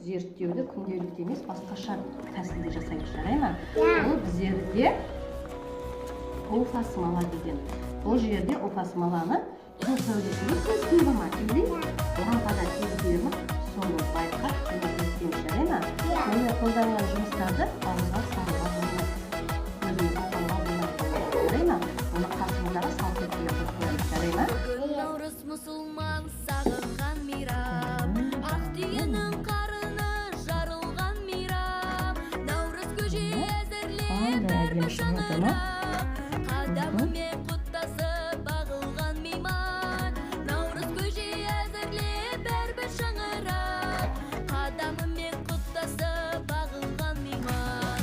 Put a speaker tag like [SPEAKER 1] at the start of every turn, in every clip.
[SPEAKER 1] зерттеуді күнделікті емес, басқаша тәсілде жасаймыз, жарай ма? Бұл біздерде уфа смола деген. Бұл жерде уфа смоланы күн сәулесінде сезбейді ма? Или лампада сезбейді ма? Соны байқап, көмектесеміз, жарай ма? Мені қолданған жұмыстарды ауызға салуға болмайды. Өзіміз қолдануға болмайды, жарай ма? Оны қасымыздағы салфеткаға қойып қоямыз, жарай ма?
[SPEAKER 2] Наурыз мұсылман сағынған мейрам, ақ түйенің қарыны жарылған мейрам, наурыз көже әзірлеп қадамымен құттасып бағылған мейман, наурыз көже әзірлеп бәрбір шаңырап, қадамымен құттасып бағылған мейман,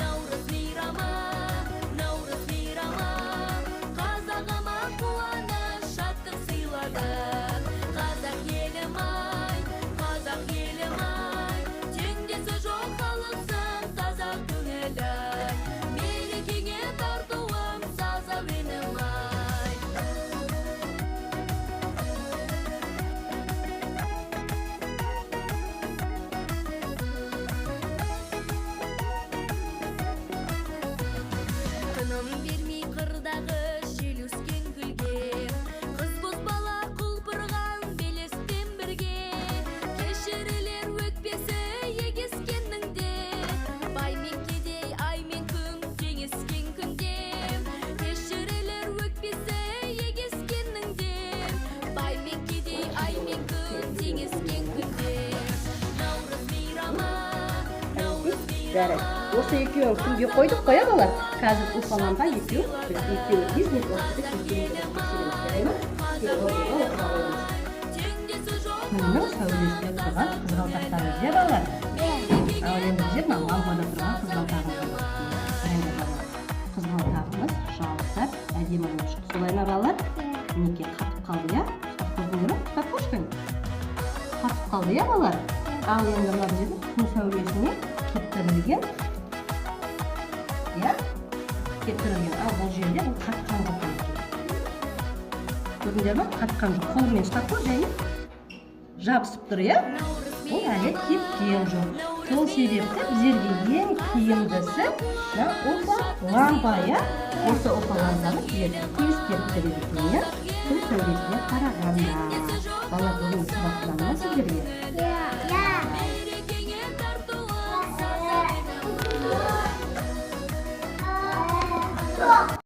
[SPEAKER 2] наурыз мейрамы, қазағыма қуаныш шаттық сыйлады. Қазақ елім ай, теңдесі жоқ халықсың таза көңіл ай, мерекеңе тартуым саза менің ай. Тыным бермей қырдағы жел өскен гүлге, қыз бозбала құлпырған белестен бірге, кешірілер өкпесі егескеннің де, бай мен кедей, ай мен күн теңескен күнде, кешірілер өкпесі егескеннің де, бай мен кедей, ай мен күн теңескен күнде, наурыз мейрамы,
[SPEAKER 1] Жарайды. Осы екеуін күнге қойдық қоя балар. Қазір ұлпаланға екеуі бизнес уақытты тексереміз, жарай ма? Күннің сәулесінде тұрған қызғалдақтар іздеп балар. Ал енді біздер лампада тұрған қызғалдағымыз. Қызғалдағымыз жалтырап әдемі болып шықты. Солай ма балалар? Мінекей қатып қалды, иә? Көрдіңдер ме? Ұстап қойшы қатып қалды, иә балалар? Ал енді мына біздердің күн сәулесіне кептірілген, иә? Кептірілген. Ал бұл жерде бұл қатқан жоқ. Көрдіңдер ме? Қатқан жоқ. Қолымен ұстап қой, және жабысып тұр, иә? Бұл әлі кеткен жоқ. Сол себепті біздерге ең тиімдісі уфа лампа, иә? Осы уфа лампаны біздерге тез кептіреді екен, иә? Күн сәулесіне қарағанда. Бала бүгін сабақтан ма сіздерге?